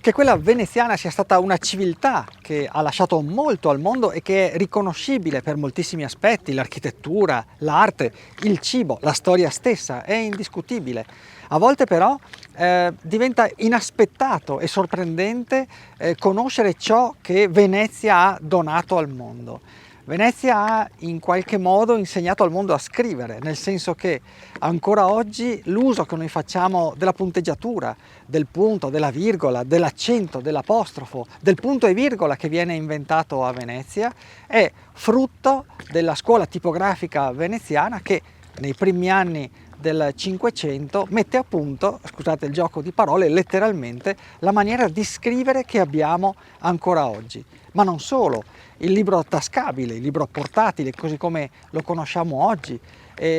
che quella veneziana sia stata una civiltà che ha lasciato molto al mondo e che è riconoscibile per moltissimi aspetti: l'architettura, l'arte, il cibo, la storia stessa, è indiscutibile. A volte però diventa inaspettato e sorprendente conoscere ciò che Venezia ha donato al mondo. Venezia ha in qualche modo insegnato al mondo a scrivere, nel senso che ancora oggi l'uso che noi facciamo della punteggiatura, del punto, della virgola, dell'accento, dell'apostrofo, del punto e virgola che viene inventato a Venezia, è frutto della scuola tipografica veneziana che nei primi anni del Cinquecento mette a punto, scusate il gioco di parole, letteralmente la maniera di scrivere che abbiamo ancora oggi. Ma non solo, il libro tascabile, il libro portatile, così come lo conosciamo oggi,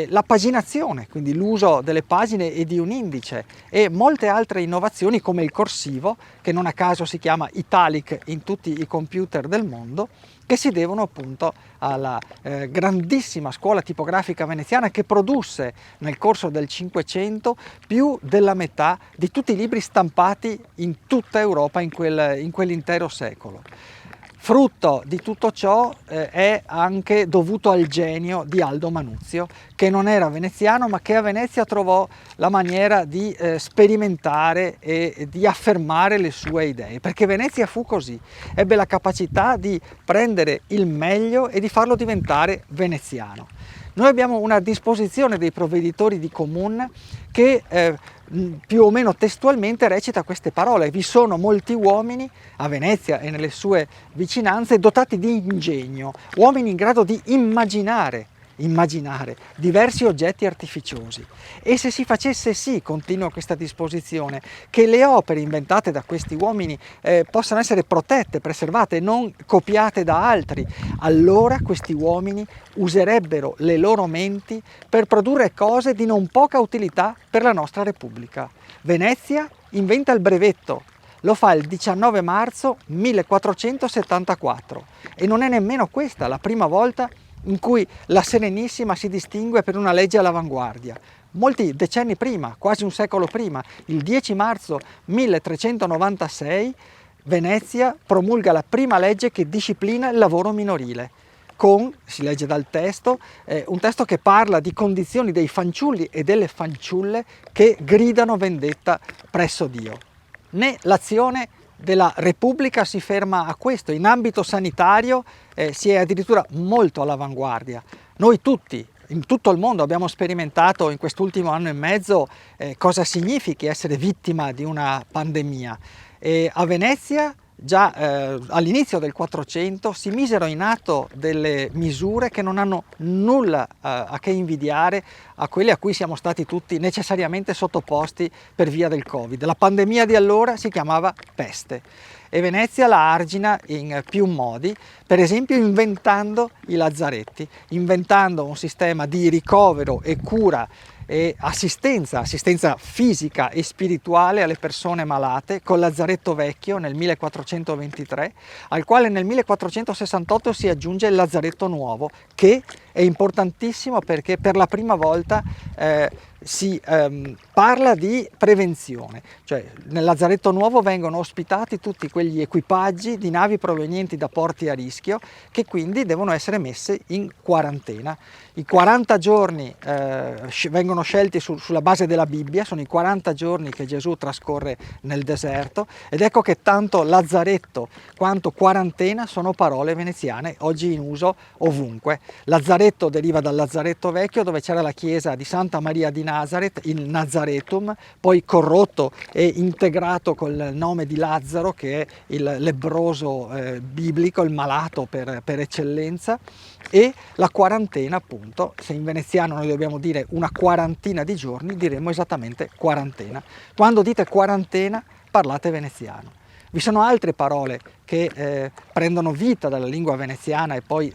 la paginazione, quindi l'uso delle pagine e di un indice, e molte altre innovazioni come il corsivo, che non a caso si chiama Italic in tutti i computer del mondo, che si devono appunto alla grandissima scuola tipografica veneziana che produsse nel corso del Cinquecento più della metà di tutti i libri stampati in tutta Europa in quell'intero secolo. Frutto di tutto ciò è anche dovuto al genio di Aldo Manuzio, che non era veneziano ma che a Venezia trovò la maniera di sperimentare e di affermare le sue idee, perché Venezia fu così, ebbe la capacità di prendere il meglio e di farlo diventare veneziano. Noi abbiamo una disposizione dei provveditori di comune che più o meno testualmente recita queste parole: vi sono molti uomini a Venezia e nelle sue vicinanze dotati di ingegno, uomini in grado di immaginare diversi oggetti artificiosi. E se si facesse sì, continua questa disposizione, che le opere inventate da questi uomini possano essere protette, preservate e non copiate da altri, allora questi uomini userebbero le loro menti per produrre cose di non poca utilità per la nostra Repubblica. Venezia inventa il brevetto. Lo fa il 19 marzo 1474 e non è nemmeno questa la prima volta in cui la Serenissima si distingue per una legge all'avanguardia. Molti decenni prima, quasi un secolo prima, il 10 marzo 1396, Venezia promulga la prima legge che disciplina il lavoro minorile, con, si legge dal testo, un testo che parla di condizioni dei fanciulli e delle fanciulle che gridano vendetta presso Dio. Né l'azione della Repubblica si ferma a questo. In ambito sanitario si è addirittura molto all'avanguardia. Noi tutti, in tutto il mondo, abbiamo sperimentato in quest'ultimo anno e mezzo cosa significhi essere vittima di una pandemia. E a Venezia, già all'inizio del 400, si misero in atto delle misure che non hanno nulla a che invidiare a quelle a cui siamo stati tutti necessariamente sottoposti per via del Covid. La pandemia di allora si chiamava peste e Venezia la argina in più modi, per esempio inventando i lazzaretti, inventando un sistema di ricovero e cura e assistenza fisica e spirituale alle persone malate col Lazzaretto Vecchio nel 1423, al quale nel 1468 si aggiunge il Lazzaretto Nuovo, che è importantissimo perché per la prima volta si parla di prevenzione, cioè nel Lazzaretto Nuovo vengono ospitati tutti quegli equipaggi di navi provenienti da porti a rischio che quindi devono essere messe in quarantena. I 40 giorni vengono scelti sulla base della Bibbia, sono i 40 giorni che Gesù trascorre nel deserto, ed ecco che tanto lazzaretto quanto quarantena sono parole veneziane oggi in uso ovunque. Lazzaretto deriva dal Lazzaretto Vecchio, dove c'era la chiesa di Santa Maria di Nazareth, il Nazaretum, poi corrotto e integrato col nome di Lazzaro, che è il lebbroso biblico, il malato per eccellenza, e la quarantena, appunto. Se in veneziano noi dobbiamo dire una quarantina di giorni, diremmo esattamente quarantena. Quando dite quarantena parlate veneziano. Vi sono altre parole che prendono vita dalla lingua veneziana e poi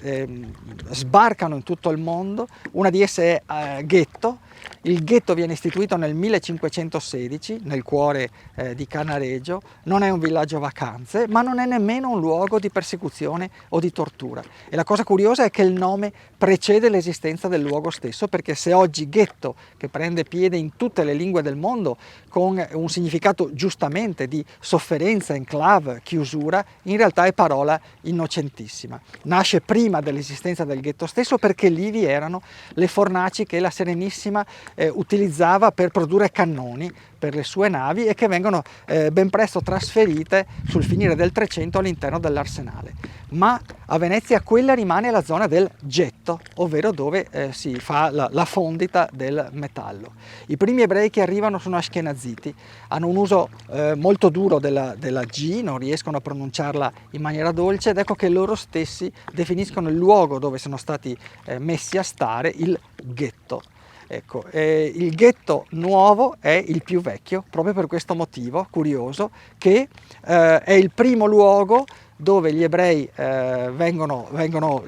sbarcano in tutto il mondo. Una di esse è ghetto, Il ghetto viene istituito nel 1516 nel cuore di Cannaregio, non è un villaggio vacanze, ma non è nemmeno un luogo di persecuzione o di tortura. E la cosa curiosa è che il nome precede l'esistenza del luogo stesso, perché se oggi ghetto, che prende piede in tutte le lingue del mondo con un significato giustamente di sofferenza, enclave, chiusura, in realtà è parola innocentissima. Nasce prima dell'esistenza del ghetto stesso, perché lì vi erano le fornaci che la Serenissima utilizzava per produrre cannoni per le sue navi e che vengono ben presto trasferite sul finire del 300 all'interno dell'arsenale. Ma a Venezia quella rimane la zona del getto, ovvero dove si fa la fondita del metallo. I primi ebrei che arrivano sono ashkenaziti, hanno un uso molto duro della G, non riescono a pronunciarla in maniera dolce, ed ecco che loro stessi definiscono il luogo dove sono stati messi a stare il ghetto. Ecco, il ghetto nuovo è il più vecchio, proprio per questo motivo curioso, che è il primo luogo dove gli ebrei vengono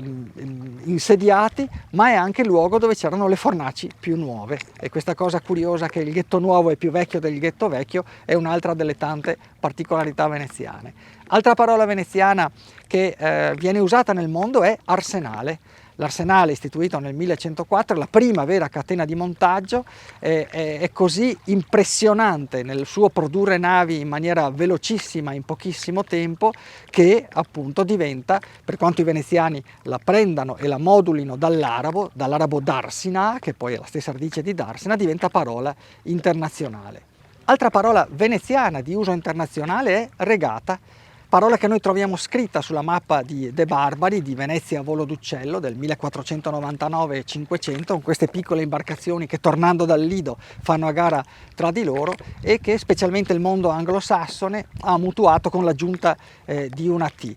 insediati, ma è anche il luogo dove c'erano le fornaci più nuove. E questa cosa curiosa che il ghetto nuovo è più vecchio del ghetto vecchio è un'altra delle tante particolarità veneziane. Altra parola veneziana che viene usata nel mondo è arsenale. L'arsenale, istituito nel 1104, è la prima vera catena di montaggio, è così impressionante nel suo produrre navi in maniera velocissima in pochissimo tempo che appunto diventa, per quanto i veneziani la prendano e la modulino dall'arabo darsina, che poi è la stessa radice di darsena, diventa parola internazionale. Altra parola veneziana di uso internazionale è regata, parola che noi troviamo scritta sulla mappa di De Barbari di Venezia a volo d'uccello del 1499-500, con queste piccole imbarcazioni che tornando dal Lido fanno a gara tra di loro e che specialmente il mondo anglosassone ha mutuato con l'aggiunta di una T.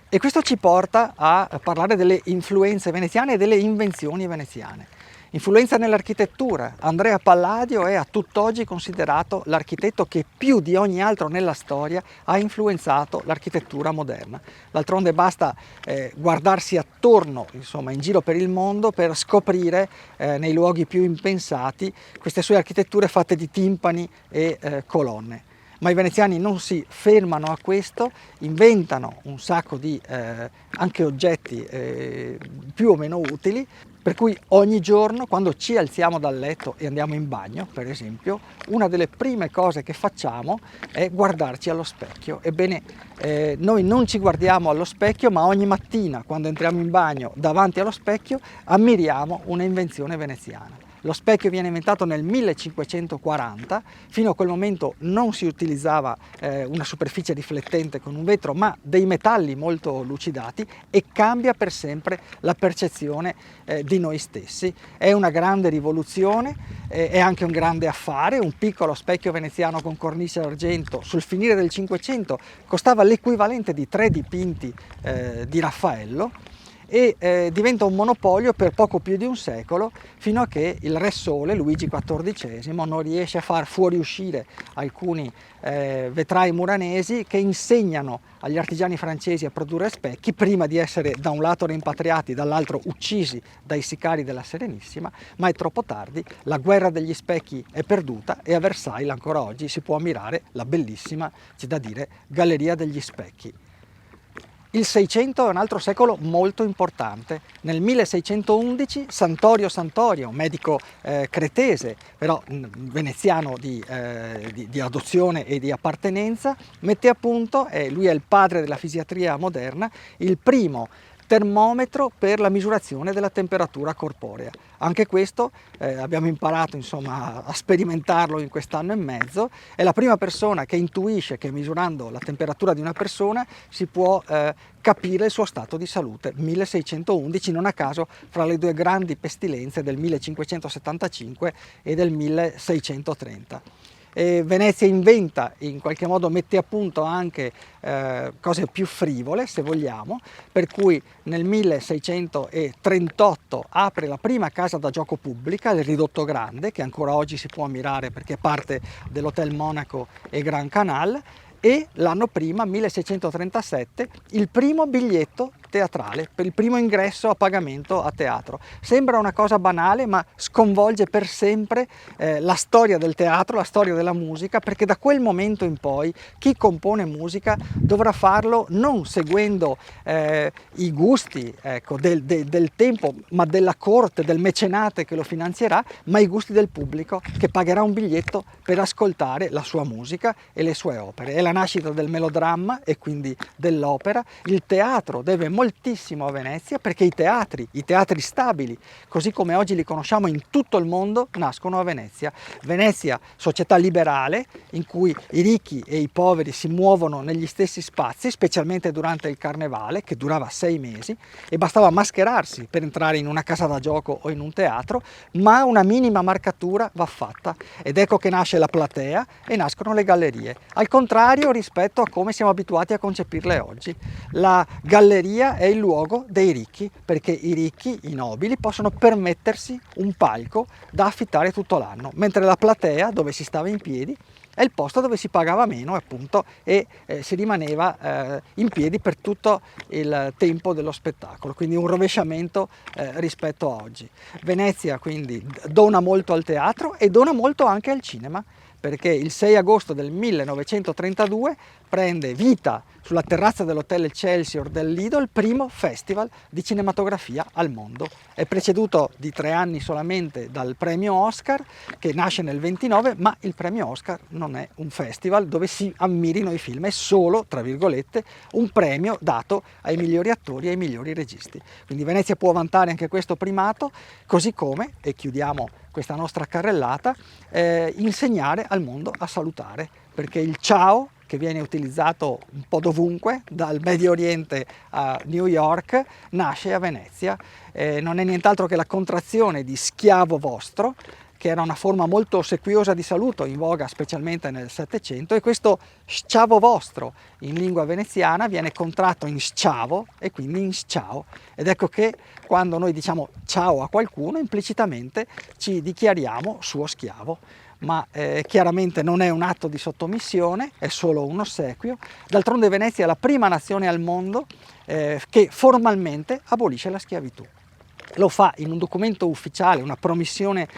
E questo ci porta a parlare delle influenze veneziane e delle invenzioni veneziane. Influenza nell'architettura. Andrea Palladio è a tutt'oggi considerato l'architetto che più di ogni altro nella storia ha influenzato l'architettura moderna. D'altronde basta guardarsi attorno, insomma, in giro per il mondo per scoprire nei luoghi più impensati queste sue architetture fatte di timpani e colonne. Ma i veneziani non si fermano a questo, inventano un sacco di anche oggetti più o meno utili, per cui ogni giorno quando ci alziamo dal letto e andiamo in bagno, per esempio, una delle prime cose che facciamo è guardarci allo specchio. Ebbene, noi non ci guardiamo allo specchio, ma ogni mattina quando entriamo in bagno davanti allo specchio ammiriamo una invenzione veneziana. Lo specchio viene inventato nel 1540, fino a quel momento non si utilizzava una superficie riflettente con un vetro, ma dei metalli molto lucidati, e cambia per sempre la percezione di noi stessi. È una grande rivoluzione, è anche un grande affare. Un piccolo specchio veneziano con cornice d'argento sul finire del Cinquecento costava l'equivalente di 3 dipinti di Raffaello, e diventa un monopolio per poco più di un secolo, fino a che il Re Sole, Luigi XIV, non riesce a far fuoriuscire alcuni vetrai muranesi che insegnano agli artigiani francesi a produrre specchi, prima di essere da un lato rimpatriati, dall'altro uccisi dai sicari della Serenissima. Ma è troppo tardi, la guerra degli specchi è perduta e a Versailles ancora oggi si può ammirare la bellissima, c'è da dire, Galleria degli Specchi. Il Seicento è un altro secolo molto importante. Nel 1611 Santorio Santorio, medico cretese, però veneziano di adozione e di appartenenza, mette a punto, lui è il padre della fisiatria moderna, il primo termometro per la misurazione della temperatura corporea. Anche questo abbiamo imparato, insomma, a sperimentarlo in quest'anno e mezzo. È la prima persona che intuisce che misurando la temperatura di una persona si può capire il suo stato di salute. 1611, non a caso, fra le due grandi pestilenze del 1575 e del 1630. Venezia inventa, in qualche modo mette a punto anche cose più frivole, se vogliamo, per cui nel 1638 apre la prima casa da gioco pubblica, il Ridotto Grande, che ancora oggi si può ammirare perché è parte dell'Hotel Monaco e Grand Canal, e l'anno prima, 1637, il primo biglietto teatrale per il primo ingresso a pagamento a teatro. Sembra una cosa banale, ma sconvolge per sempre la storia del teatro, la storia della musica, perché da quel momento in poi chi compone musica dovrà farlo non seguendo i gusti, ecco, del tempo, ma della corte, del mecenate che lo finanzierà, ma i gusti del pubblico che pagherà un biglietto per ascoltare la sua musica e le sue opere. È la nascita del melodramma e quindi dell'opera. Il teatro deve moltissimo a Venezia, perché i teatri stabili, così come oggi li conosciamo in tutto il mondo, nascono a Venezia. Venezia, società liberale in cui i ricchi e i poveri si muovono negli stessi spazi, specialmente durante il carnevale, che durava 6 mesi, e bastava mascherarsi per entrare in una casa da gioco o in un teatro, ma una minima marcatura va fatta, ed ecco che nasce la platea e nascono le gallerie. Al contrario rispetto a come siamo abituati a concepirle oggi. La galleria è il luogo dei ricchi, perché i ricchi, i nobili, possono permettersi un palco da affittare tutto l'anno, mentre la platea, dove si stava in piedi, è il posto dove si pagava meno, appunto, e si rimaneva in piedi per tutto il tempo dello spettacolo, quindi un rovesciamento rispetto a oggi. Venezia quindi dona molto al teatro e dona molto anche al cinema, perché il 6 agosto del 1932 prende vita sulla terrazza dell'Hotel Excelsior del Lido il primo festival di cinematografia al mondo. È preceduto di 3 anni solamente dal premio Oscar, che nasce nel 29, ma il premio Oscar non è un festival dove si ammirino i film, è solo, tra virgolette, un premio dato ai migliori attori e ai migliori registi. Quindi Venezia può vantare anche questo primato, così come, e chiudiamo questa nostra carrellata, insegnare al mondo a salutare, perché il ciao, che viene utilizzato un po' dovunque, dal Medio Oriente a New York, nasce a Venezia. Non è nient'altro che la contrazione di schiavo vostro, che era una forma molto ossequiosa di saluto in voga specialmente nel Settecento, e questo sciavo vostro in lingua veneziana viene contratto in sciavo e quindi in sciao, ed ecco che quando noi diciamo ciao a qualcuno implicitamente ci dichiariamo suo schiavo. Ma chiaramente non è un atto di sottomissione, è solo un ossequio. D'altronde Venezia è la prima nazione al mondo che formalmente abolisce la schiavitù. Lo fa in un documento ufficiale, una promissione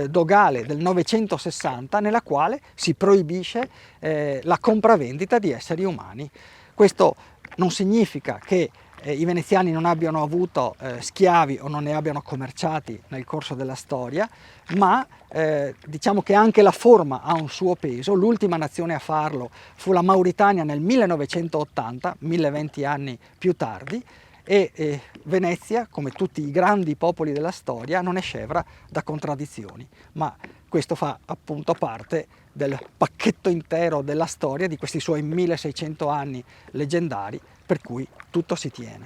dogale del 960, nella quale si proibisce la compravendita di esseri umani. Questo non significa che i veneziani non abbiano avuto schiavi o non ne abbiano commerciati nel corso della storia, ma diciamo che anche la forma ha un suo peso. L'ultima nazione a farlo fu la Mauritania nel 1980, 1020 anni più tardi, e Venezia, come tutti i grandi popoli della storia, non è scevra da contraddizioni, ma questo fa appunto parte del pacchetto intero della storia di questi suoi 1600 anni leggendari, per cui tutto si tiene.